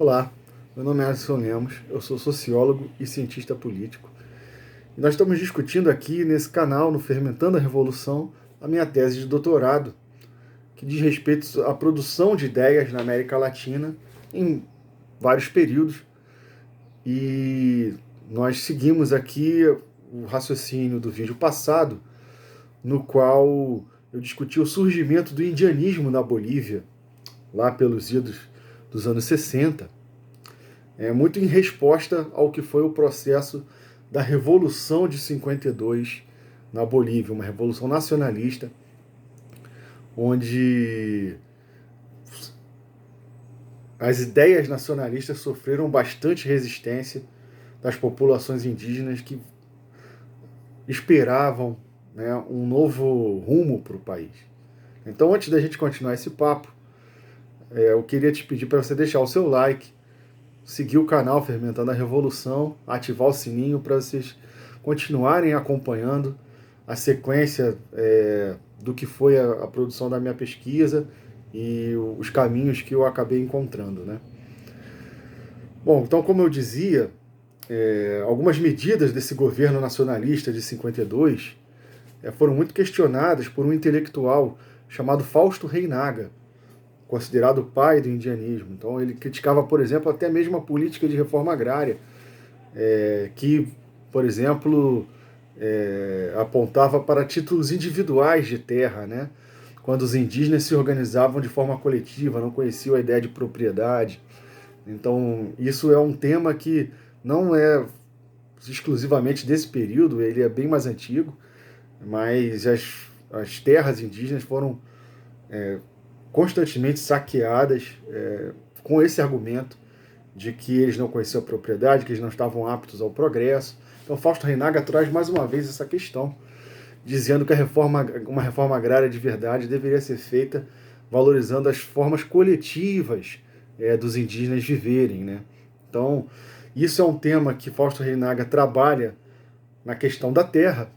Olá, meu nome é Alisson Lemos, eu sou sociólogo e cientista político. E nós estamos discutindo aqui nesse canal, no Fermentando a Revolução, a minha tese de doutorado, que diz respeito à produção de ideias na América Latina em vários períodos. E nós seguimos aqui o raciocínio do vídeo passado, no qual eu discuti o surgimento do indianismo na Bolívia, lá pelos idos dos anos 60, muito em resposta ao que foi o processo da Revolução de 52 na Bolívia, uma revolução nacionalista, onde as ideias nacionalistas sofreram bastante resistência das populações indígenas que esperavam, né, um novo rumo para o país. Então, antes da gente continuar esse papo, eu queria te pedir para você deixar o seu like, seguir o canal Fermentando a Revolução, ativar o sininho para vocês continuarem acompanhando a sequência do que foi a produção da minha pesquisa e os caminhos que eu acabei encontrando, né? Bom, então, como eu dizia, algumas medidas desse governo nacionalista de 52 foram muito questionadas por um intelectual chamado Fausto Reynaga, considerado o pai do indianismo. Então ele criticava, por exemplo, até mesmo a política de reforma agrária, que, por exemplo, apontava para títulos individuais de terra, né? Quando os indígenas se organizavam de forma coletiva, não conheciam a ideia de propriedade. Então isso é um tema que não é exclusivamente desse período, ele é bem mais antigo, mas as terras indígenas foram constantemente saqueadas com esse argumento de que eles não conheciam a propriedade, que eles não estavam aptos ao progresso. Então Fausto Reynaga traz mais uma vez essa questão, dizendo que uma reforma agrária de verdade deveria ser feita valorizando as formas coletivas dos indígenas viverem, né? Então, isso é um tema que Fausto Reynaga trabalha na questão da terra,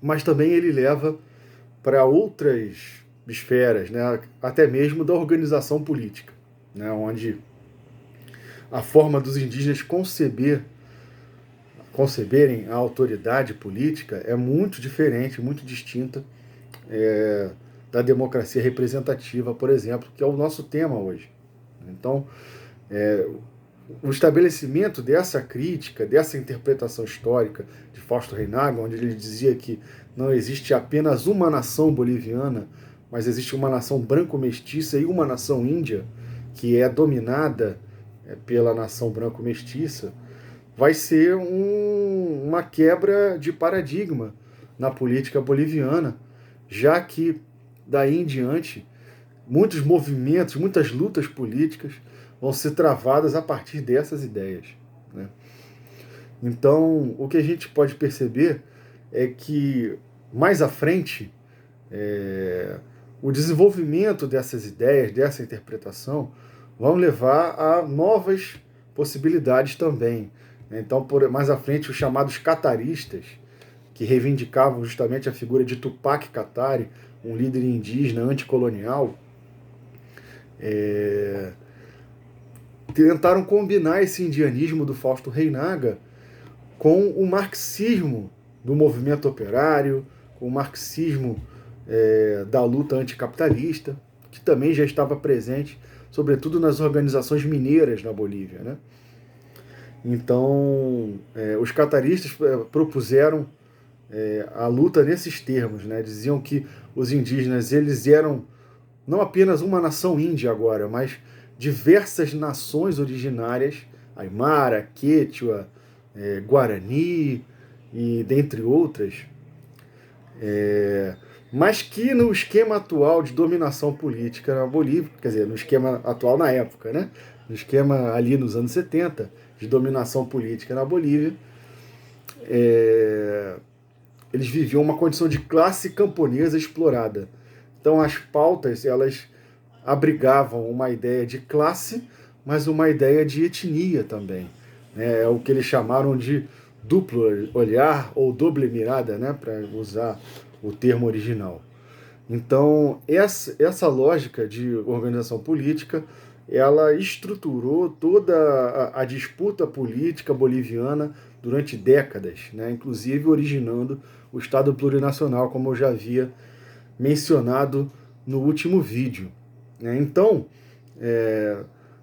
mas também ele leva para outras esferas, né? Até mesmo da organização política, né? Onde a forma dos indígenas conceberem a autoridade política é muito diferente, muito distinta da democracia representativa, por exemplo, que é o nosso tema hoje. Então, o estabelecimento dessa crítica, dessa interpretação histórica de Fausto Reynaga, onde ele dizia que não existe apenas uma nação boliviana, mas existe uma nação branco-mestiça e uma nação índia, que é dominada pela nação branco-mestiça, vai ser uma quebra de paradigma na política boliviana, já que daí em diante muitos movimentos, muitas lutas políticas vão ser travadas a partir dessas ideias, né? Então, o que a gente pode perceber é que, mais à frente, o desenvolvimento dessas ideias, dessa interpretação, vão levar a novas possibilidades também. Então, mais à frente, os chamados cataristas, que reivindicavam justamente a figura de Tupac Katari, um líder indígena anticolonial, tentaram combinar esse indianismo do Fausto Reynaga com o marxismo do movimento operário, com o marxismo da luta anticapitalista, que também já estava presente, sobretudo nas organizações mineiras na Bolívia, né? Então, os cataristas propuseram a luta nesses termos, né? Diziam que os indígenas eles eram não apenas uma nação índia agora, mas diversas nações originárias, Aimara, Quechua, Guarani e dentre outras, mas que no esquema atual de dominação política na Bolívia, quer dizer, no esquema atual na época, né? No esquema ali nos anos 70, de dominação política na Bolívia, eles viviam uma condição de classe camponesa explorada. Então as pautas, elas abrigavam uma ideia de classe, mas uma ideia de etnia também. É o que eles chamaram de duplo olhar ou doble mirada, né, para usar o termo original. Então, essa lógica de organização política, ela estruturou toda a disputa política boliviana durante décadas, né? Inclusive originando o Estado plurinacional, como eu já havia mencionado no último vídeo, né? Então,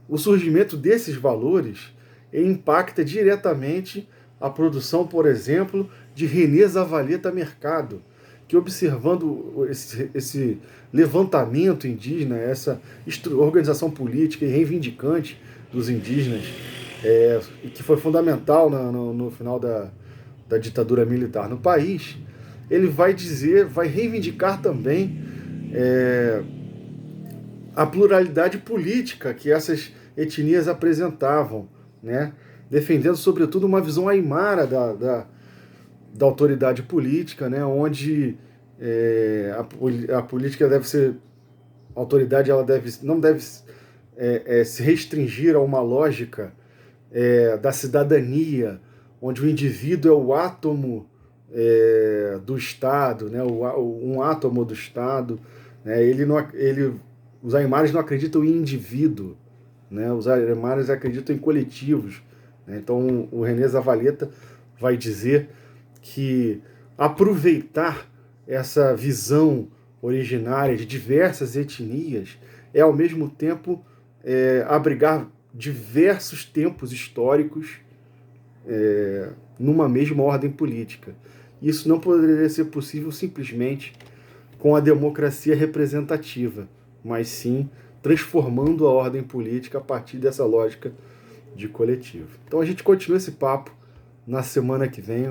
o surgimento desses valores impacta diretamente a produção, por exemplo, de René Zavaleta Mercado, que observando esse levantamento indígena, essa organização política e reivindicante dos indígenas, que foi fundamental no final da ditadura militar no país, ele vai reivindicar também a pluralidade política que essas etnias apresentavam, né? Defendendo, sobretudo, uma visão aimara da autoridade política, né? Onde a política deve ser... A autoridade não deve se restringir a uma lógica da cidadania, onde o indivíduo é o átomo do Estado, né? Um átomo do Estado. Né? Os aimares não acreditam em indivíduo, né? Os aimares acreditam em coletivos. Né? Então, o René Zavaleta vai dizer que aproveitar essa visão originária de diversas etnias é, ao mesmo tempo, abrigar diversos tempos históricos numa mesma ordem política. Isso não poderia ser possível simplesmente com a democracia representativa, mas sim transformando a ordem política a partir dessa lógica de coletivo. Então a gente continua esse papo na semana que vem.